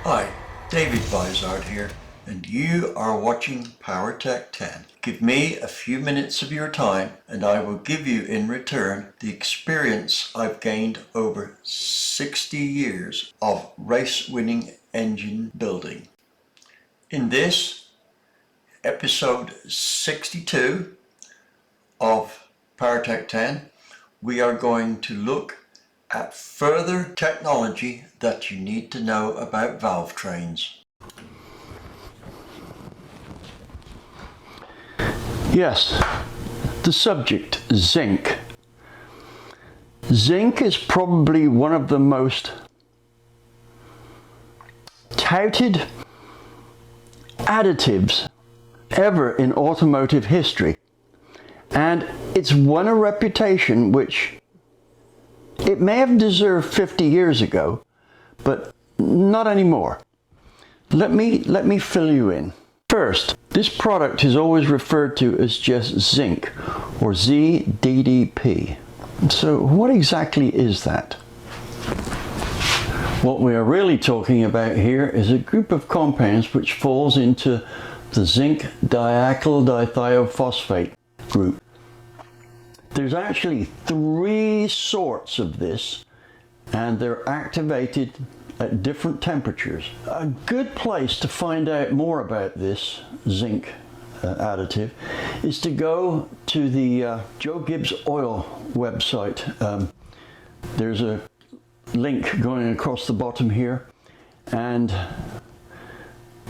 Hi, David Bizard here, and you are watching PowerTec 10. Give me a few minutes of your time and I will give you in return the experience I've gained over 60 years of race-winning engine building. In this episode 62 of PowerTec 10, we are going to look at further technology that you need to know about valve trains. Yes, the subject, zinc. Zinc is probably one of the most touted additives ever in automotive history, and it's won a reputation which it may have deserved 50 years ago, but not anymore. Let me fill you in. First, this product is always referred to as just zinc, or ZDDP. So what exactly is that? What we are really talking about here is a group of compounds which falls into the zinc dialkyl dithiophosphate group. There's actually 3 sorts of this, and they're activated at different temperatures. A good place to find out more about this zinc additive is to go to the Joe Gibbs Oil website. There's a link going across the bottom here, and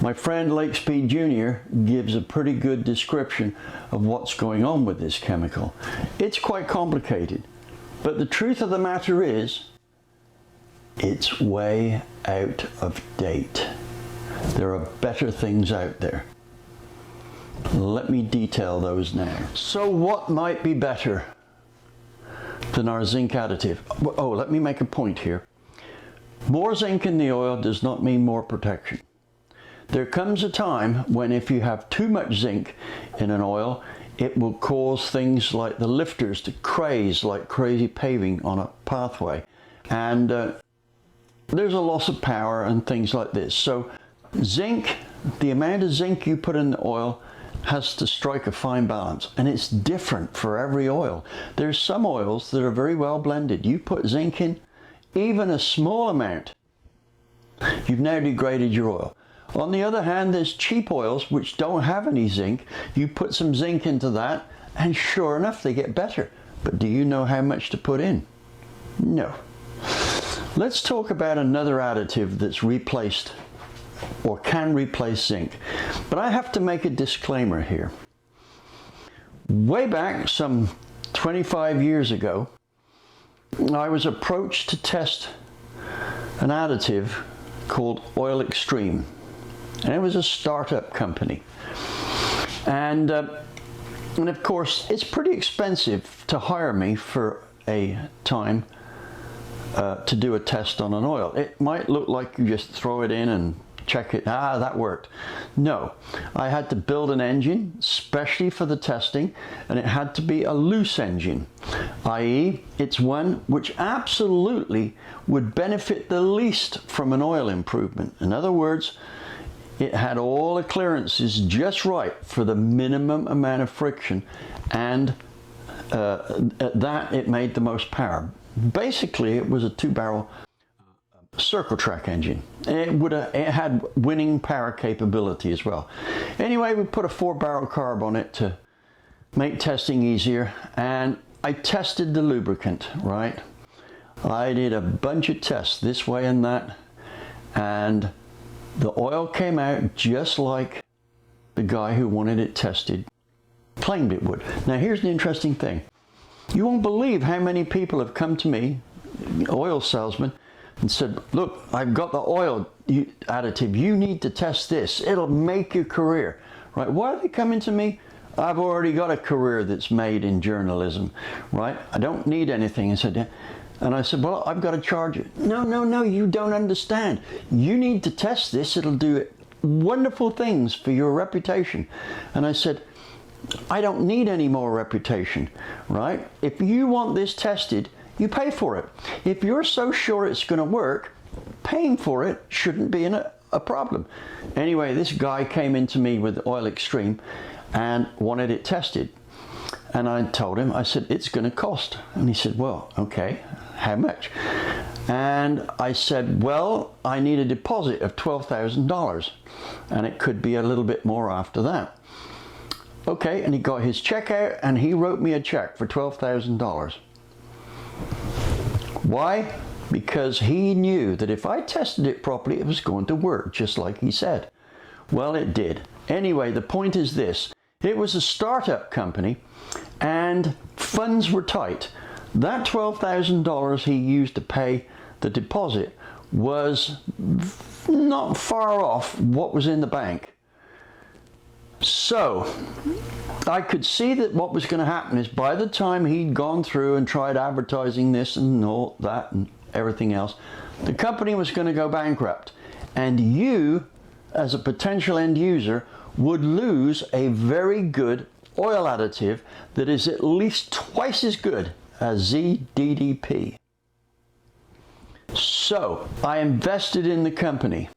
my friend Lakespeed Jr. gives a pretty good description of what's going on with this chemical. It's quite complicated, but the truth of the matter is, it's way out of date. There are better things out there. Let me detail those now. So what might be better than our zinc additive? Oh, let me make a point here. More zinc in the oil does not mean more protection. There comes a time when if you have too much zinc in an oil, it will cause things like the lifters to craze like crazy paving on a pathway. And there's a loss of power and things like this. So zinc, the amount of zinc you put in the oil has to strike a fine balance. And it's different for every oil. There's some oils that are very well blended. You put zinc in, even a small amount, you've now degraded your oil. On the other hand, there's cheap oils which don't have any zinc. You put some zinc into that, and sure enough, they get better. But do you know how much to put in? No. Let's talk about another additive that's replaced or can replace zinc. But I have to make a disclaimer here. Way back, some 25 years ago, I was approached to test an additive called Oil Extreme. And it was a startup company. And of course, it's pretty expensive to hire me for a time to do a test on an oil. It might look like you just throw it in and check it. Ah, that worked. No, I had to build an engine specially for the testing, and it had to be a loose engine, i.e. it's one which absolutely would benefit the least from an oil improvement. In other words, it had all the clearances just right for the minimum amount of friction, and at that it made the most power. Basically, it was a 2-barrel circle track engine. It had winning power capability as well. Anyway, we put a 4-barrel carb on it to make testing easier, and I tested the lubricant, right? I did a bunch of tests this way and that, and the oil came out just like the guy who wanted it tested claimed it would. Now here's the interesting thing. You won't believe how many people have come to me, oil salesmen, and said, look, I've got the oil additive, you need to test this, it'll make your career. Right? Why are they coming to me? I've already got a career that's made in journalism, right? I don't need anything. And I said, well, I've got to charge it. No, you don't understand. You need to test this. It'll do wonderful things for your reputation. And I said, I don't need any more reputation, right? If you want this tested, you pay for it. If you're so sure it's going to work, paying for it shouldn't be a a problem. Anyway, this guy came into me with Oil Extreme and wanted it tested. And I told him, I said, it's going to cost. And he said, well, okay, how much? And I said, well, I need a deposit of $12,000 and it could be a little bit more after that. Okay, and he got his check out and he wrote me a check for $12,000. Why? Because he knew that if I tested it properly, it was going to work, just like he said. Well, it did. Anyway, the point is this. It was a startup company and funds were tight. That $12,000 he used to pay the deposit was not far off what was in the bank. So I could see that what was going to happen is by the time he'd gone through and tried advertising this and all that and everything else, the company was going to go bankrupt. And you, as a potential end user, would lose a very good oil additive that is at least twice as good as ZDDP. So I invested in the company.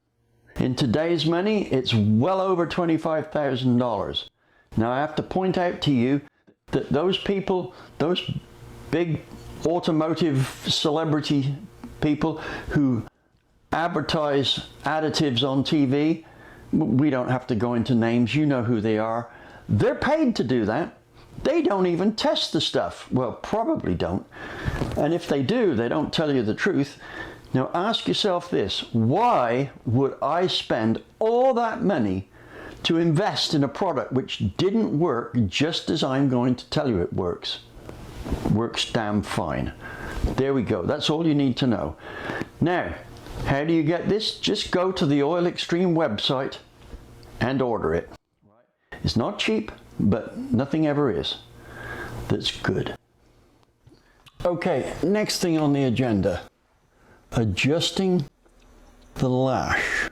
In today's money, it's well over $25,000. Now I have to point out to you that those people, those big automotive celebrity people who advertise additives on TV, we don't have to go into names, you know who they are. They're paid to do that. They don't even test the stuff. Well, probably don't. And if they do, they don't tell you the truth. Now ask yourself this, why would I spend all that money to invest in a product which didn't work just as I'm going to tell you it works? Works damn fine. There we go. That's all you need to know. Now, how do you get this? Just go to the Oil Extreme website and order it. It's not cheap, but nothing ever is that's good. Okay, next thing on the agenda. Adjusting the lash.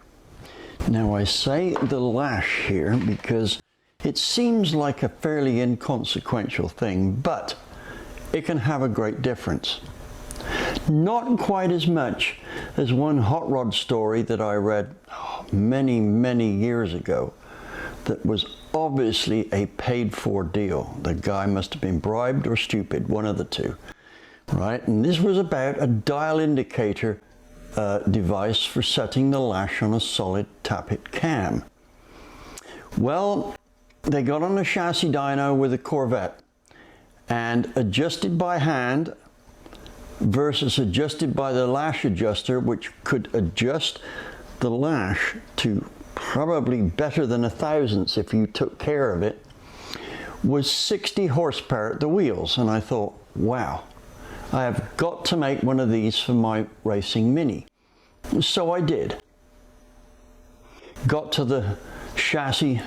Now I say the lash here because it seems like a fairly inconsequential thing, but it can have a great difference. Not quite as much as one hot rod story that I read many years ago that was obviously a paid-for deal. The guy must have been bribed or stupid, one of the two. Right, and this was about a dial indicator device for setting the lash on a solid tappet cam. Well, they got on a chassis dyno with a Corvette and adjusted by hand versus adjusted by the lash adjuster, which could adjust the lash to probably better than 1/1000th if you took care of it, was 60 horsepower at the wheels. And I thought, wow, I have got to make one of these for my racing Mini. So I did. Got to the chassis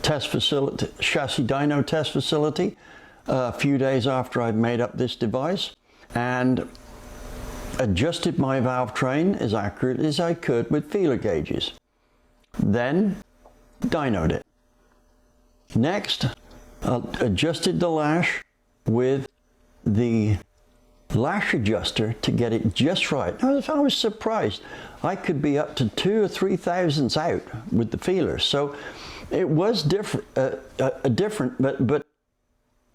test facility, chassis dyno test facility a few days after I'd made up this device and adjusted my valve train as accurate as I could with feeler gauges. Then dynoed it. Next, adjusted the lash with the lash adjuster to get it just right. I was surprised. I could be up to 2 or 3 thousandths out with the feelers. So it was different, but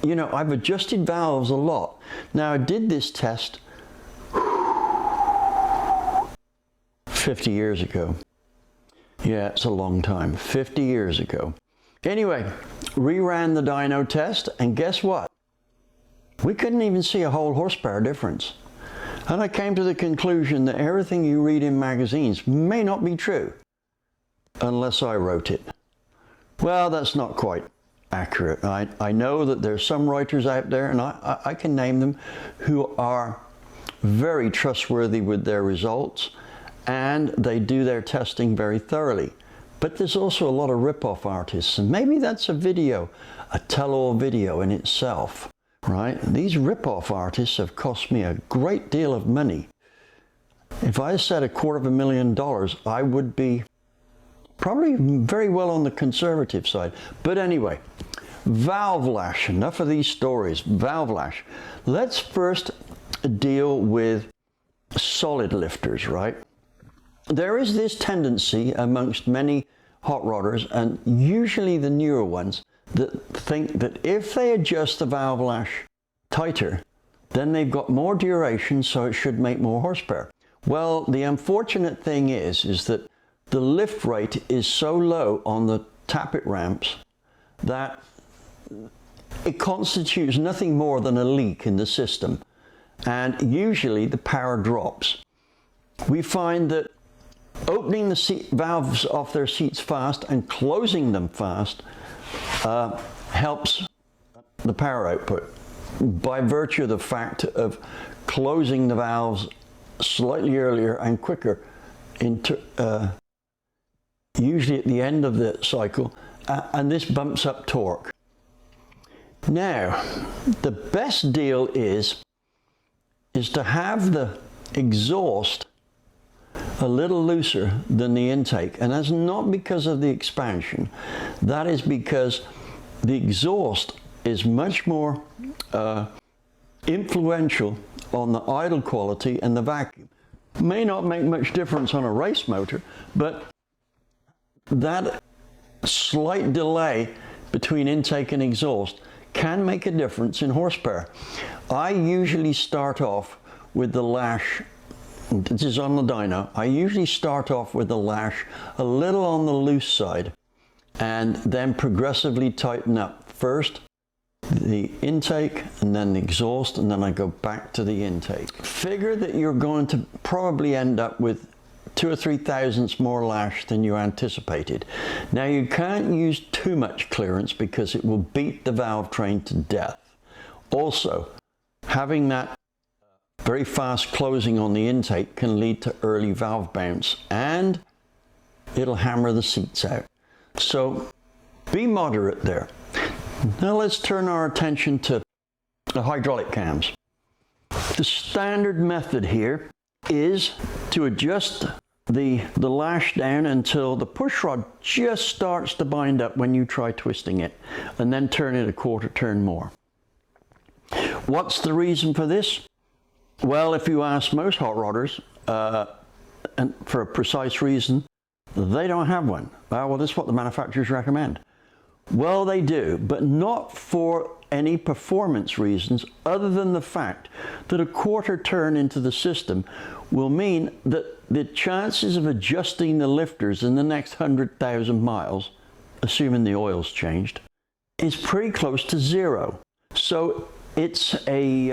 you know, I've adjusted valves a lot. Now I did this test 50 years ago. Yeah, it's a long time, 50 years ago. Anyway, reran the dyno test and guess what? We couldn't even see a whole horsepower difference. And I came to the conclusion that everything you read in magazines may not be true unless I wrote it. Well, that's not quite accurate. I know that there's some writers out there, and I can name them, who are very trustworthy with their results and they do their testing very thoroughly. But there's also a lot of rip-off artists, and maybe that's a video, a tell-all video in itself. Right? These rip-off artists have cost me a great deal of money. If I said $250,000, I would be probably very well on the conservative side. But anyway, valve lash, enough of these stories, valve lash. Let's first deal with solid lifters, right? there is this tendency amongst many hot rodders, and usually the newer ones, that think that if they adjust the valve lash tighter, then they've got more duration, so it should make more horsepower. Well, the unfortunate thing is that the lift rate is so low on the tappet ramps that it constitutes nothing more than a leak in the system, and usually the power drops. We find that opening the seat valves off their seats fast and closing them fast helps the power output by virtue of the fact of closing the valves slightly earlier and quicker, usually at the end of the cycle, and this bumps up torque. Now, the best deal is to have the exhaust a little looser than the intake, and that's not because of the expansion. That is because the exhaust is much more influential on the idle quality and the vacuum. May not make much difference on a race motor, but that slight delay between intake and exhaust can make a difference in horsepower. I usually start off with the Lash. This is on the dyno. I usually start off with the Lash a little on the loose side and then progressively tighten up. First the intake and then the exhaust, and then I go back to the intake. Figure that you're going to probably end up with 2 or 3 thousandths more lash than you anticipated. Now, you can't use too much clearance because it will beat the valve train to death. Also, having that very fast closing on the intake can lead to early valve bounce, and it'll hammer the seats out. So be moderate there. Now let's turn our attention to the hydraulic cams. The standard method here is to adjust the lash down until the push rod just starts to bind up when you try twisting it, and then turn it a quarter turn more. What's the reason for this? Well, if you ask most hot rodders, and for a precise reason, they don't have one. Well, this is what the manufacturers recommend. Well, they do, but not for any performance reasons other than the fact that a quarter turn into the system will mean that the chances of adjusting the lifters in the next 100,000 miles, assuming the oil's changed, is pretty close to zero. So it's a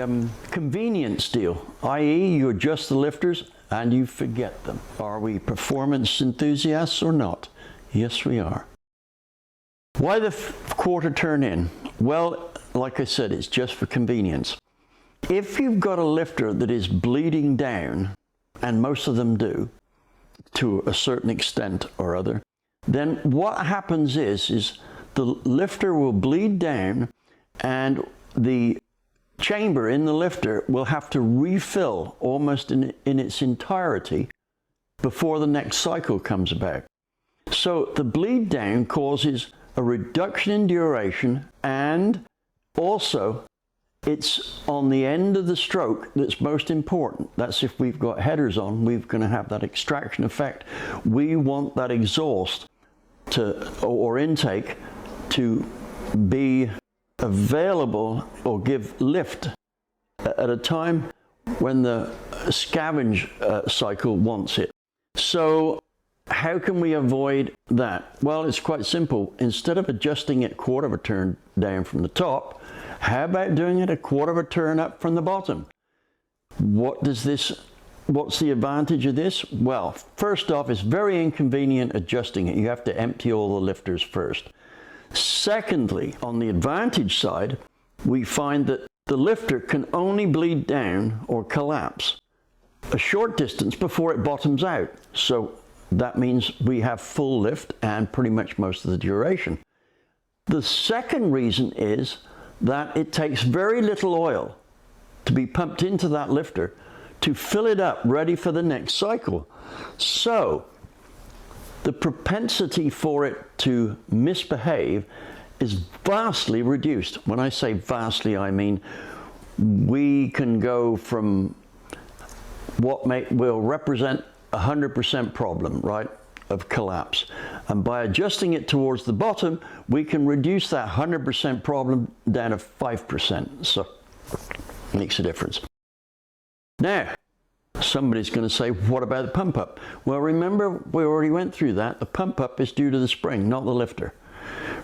convenience deal, i.e. you adjust the lifters and you forget them. Are we performance enthusiasts or not? Yes, we are. Why the quarter turn in? Well, like I said, it's just for convenience. If you've got a lifter that is bleeding down, and most of them do, to a certain extent or other, then what happens is the lifter will bleed down, and the chamber in the lifter will have to refill almost in its entirety before the next cycle comes about. So the bleed down causes a reduction in duration, and also it's on the end of the stroke that's most important. That's if we've got headers on, we're going to have that extraction effect. We want that exhaust or intake to be available or give lift at a time when the scavenge cycle wants it. So how can we avoid that? Well, it's quite simple. Instead of adjusting it quarter of a turn down from the top, how about doing it a quarter of a turn up from the bottom? What's the advantage of this? Well, first off, it's very inconvenient adjusting it. You have to empty all the lifters first. Secondly, on the advantage side, we find that the lifter can only bleed down or collapse a short distance before it bottoms out. So that means we have full lift and pretty much most of the duration. The second reason is that it takes very little oil to be pumped into that lifter to fill it up ready for the next cycle. So the propensity for it to misbehave is vastly reduced. When I say vastly, I mean we can go from what will represent 100% problem, right, of collapse. And by adjusting it towards the bottom, we can reduce that 100% problem down to 5%. So makes a difference. Now, somebody's going to say, what about the pump up? Well, remember, we already went through that. The pump up is due to the spring, not the lifter,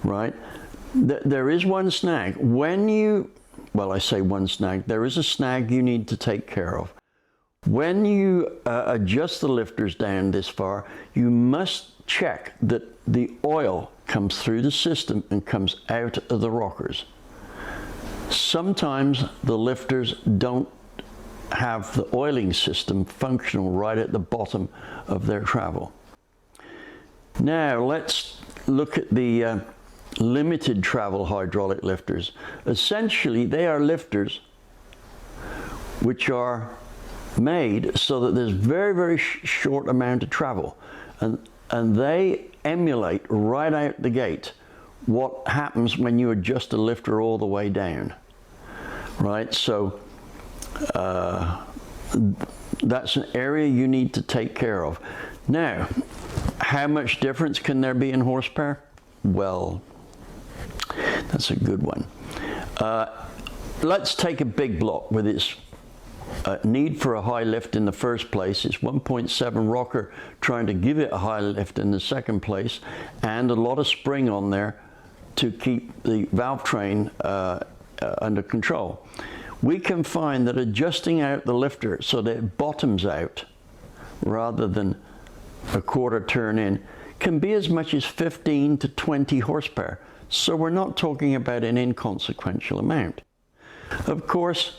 right? There is one snag. When you, well, I say one snag, there is a snag you need to take care of. When you adjust the lifters down this far, you must check that the oil comes through the system and comes out of the rockers. Sometimes the lifters don't have the oiling system functional right at the bottom of their travel. Now let's look at the limited travel hydraulic lifters. Essentially, they are lifters which are made so that there's very short amount of travel, and they emulate right out the gate what happens when you adjust a lifter all the way down, right? So that's an area you need to take care of. Now, how much difference can there be in horsepower? Well, that's a good one. Let's take a big block with its need for a high lift in the first place. It's 1.7 rocker trying to give it a high lift in the second place, and a lot of spring on there to keep the valve train under control. We can find that adjusting out the lifter so that it bottoms out rather than a quarter turn in can be as much as 15 to 20 horsepower. So we're not talking about an inconsequential amount. Of course,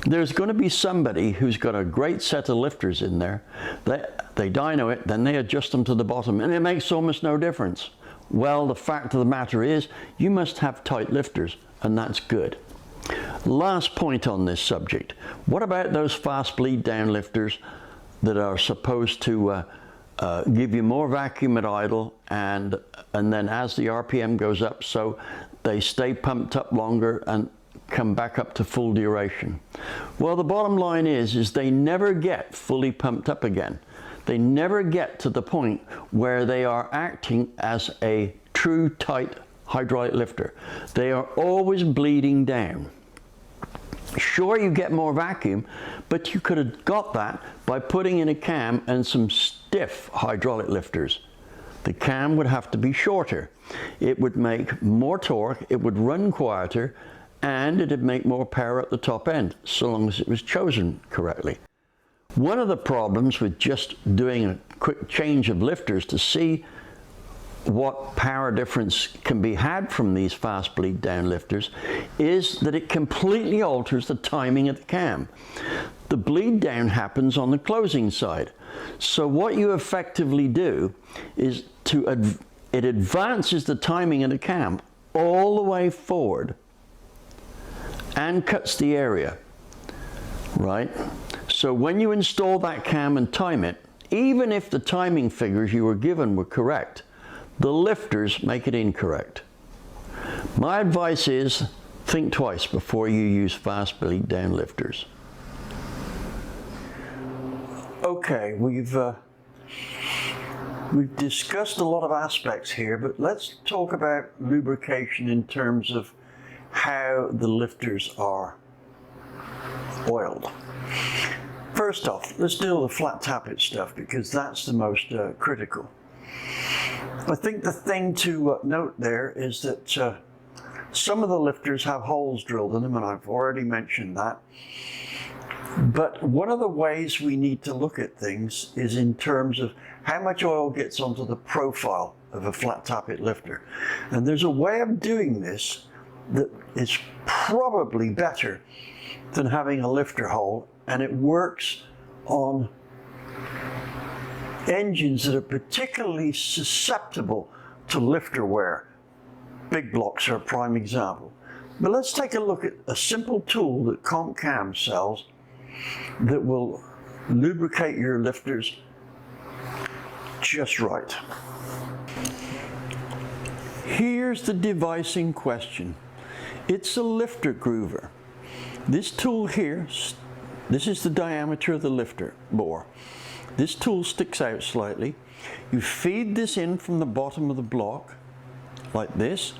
there's going to be somebody who's got a great set of lifters in there. They dyno it, then they adjust them to the bottom, and it makes almost no difference. Well, the fact of the matter is, you must have tight lifters, and that's good. Last point on this subject. What about those fast bleed down lifters that are supposed to give you more vacuum at idle, and then as the RPM goes up, so they stay pumped up longer and come back up to full duration? Well, the bottom line is they never get fully pumped up again. They never get to the point where they are acting as a true tight hydraulic lifter. They are always bleeding down. Sure, you get more vacuum, but you could have got that by putting in a cam and some stiff hydraulic lifters. The cam would have to be shorter. It would make more torque, it would run quieter, and it'd make more power at the top end, so long as it was chosen correctly. One of the problems with just doing a quick change of lifters to see what power difference can be had from these fast bleed down lifters is that it completely alters the timing of the cam. The bleed down happens on the closing side. So what you effectively do is it advances the timing of the cam all the way forward and cuts the area, right? So when you install that cam and time it, even if the timing figures you were given were correct, the lifters make it incorrect. My advice is, think twice before you use fast bleed down lifters. Okay, we've discussed a lot of aspects here, but let's talk about lubrication in terms of how the lifters are oiled. First off, let's deal with the flat tappet stuff, because that's the most critical. I think the thing to note there is that some of the lifters have holes drilled in them, and I've already mentioned that. But one of the ways we need to look at things is in terms of how much oil gets onto the profile of a flat tappet lifter. And there's a way of doing this that is probably better than having a lifter hole, and it works on engines that are particularly susceptible to lifter wear. Big blocks are a prime example. But let's take a look at a simple tool that Comp Cam sells that will lubricate your lifters just right. Here's the device in question. It's a lifter groover. This tool here, this is the diameter of the lifter bore. This tool sticks out slightly. You feed this in from the bottom of the block, like this.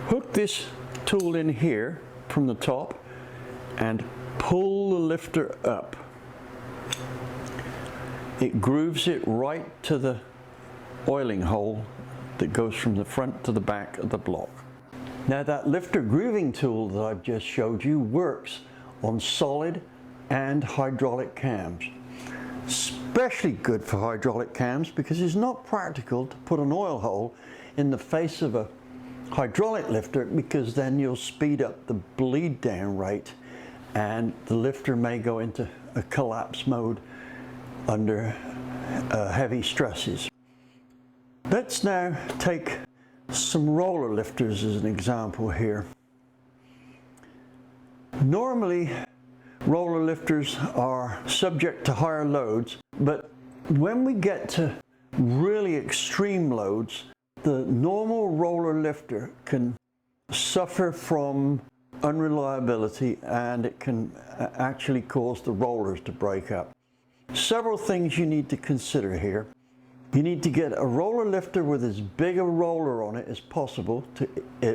Hook this tool in here from the top and pull the lifter up. It grooves it right to the oiling hole that goes from the front to the back of the block. Now that lifter grooving tool that I've just showed you works on solid and hydraulic cams. Especially good for hydraulic cams because it's not practical to put an oil hole in the face of a hydraulic lifter, because then you'll speed up the bleed down rate and the lifter may go into a collapse mode under heavy stresses. Let's now take some roller lifters as an example here. Normally roller lifters are subject to higher loads, but when we get to really extreme loads, the normal roller lifter can suffer from unreliability and it can actually cause the rollers to break up. Several things you need to consider here. You need to get a roller lifter with as big a roller on it as possible to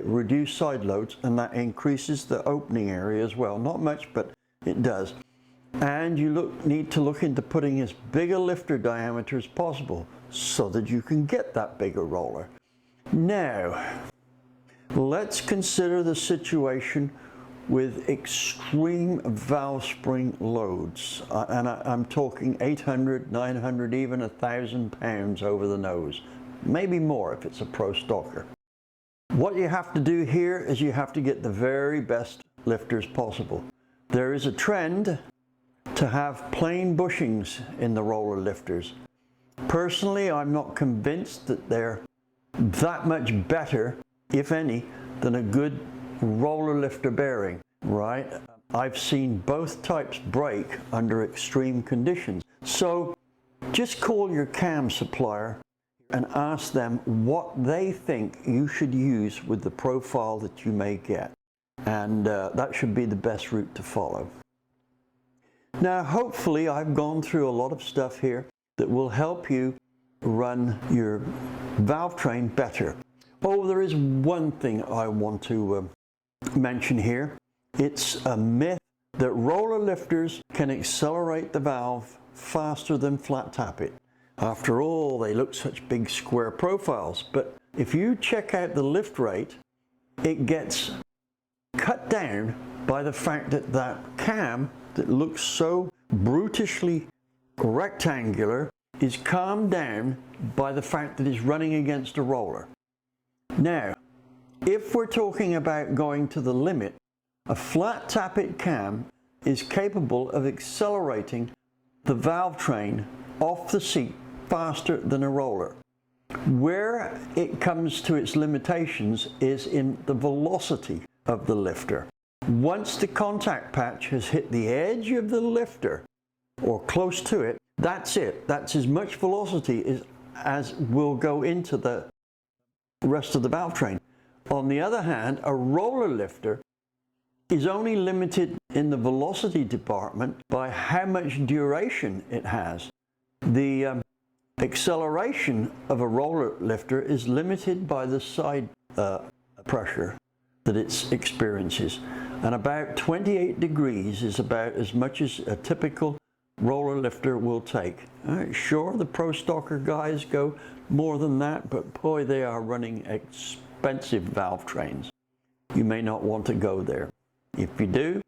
reduce side loads, and that increases the opening area as well. Not much, but it does. And you need to look into putting as big a lifter diameter as possible so that you can get that bigger roller. Now, let's consider the situation with extreme valve spring loads. And I'm talking 800, 900, even 1,000 pounds over the nose. Maybe more if it's a pro stocker. What you have to do here is you have to get the very best lifters possible. There is a trend to have plain bushings in the roller lifters. Personally, I'm not convinced that they're that much better, if any, than a good roller lifter bearing, right? I've seen both types break under extreme conditions. So just call your cam supplier and ask them what they think you should use with the profile that you may get. And that should be the best route to follow. Now, hopefully I've gone through a lot of stuff here that will help you run your valve train better. Oh, there is one thing I want to mention here. It's a myth that roller lifters can accelerate the valve faster than flat tap it. After all, they look such big square profiles, but if you check out the lift rate, it gets cut down by the fact that that cam that looks so brutishly rectangular is calmed down by the fact that it's running against a roller. Now, if we're talking about going to the limit, a flat tappet cam is capable of accelerating the valve train off the seat faster than a roller. Where it comes to its limitations is in the velocity of the lifter. Once the contact patch has hit the edge of the lifter, or close to it, that's it. That's as much velocity as will go into the rest of the valve train. On the other hand, a roller lifter is only limited in the velocity department by how much duration it has. The acceleration of a roller lifter is limited by the side pressure that it experiences. And about 28 degrees is about as much as a typical roller lifter will take. Sure, the pro stocker guys go more than that, but boy, they are running expensive valve trains. You may not want to go there. If you do,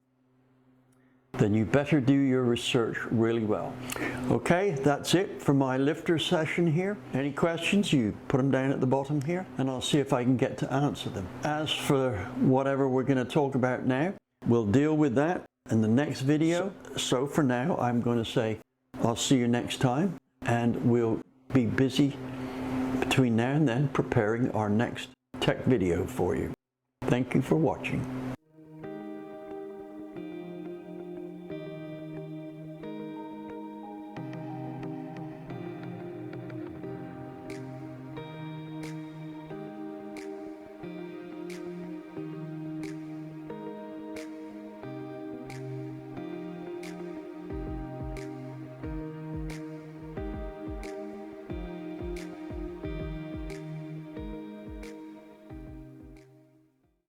then you better do your research really well. Okay, that's it for my lifter session here. Any questions, you put them down at the bottom here, and I'll see if I can get to answer them. As for whatever we're going to talk about now, we'll deal with that in the next video. So for now, I'm going to say I'll see you next time, and we'll be busy between now and then preparing our next tech video for you. Thank you for watching.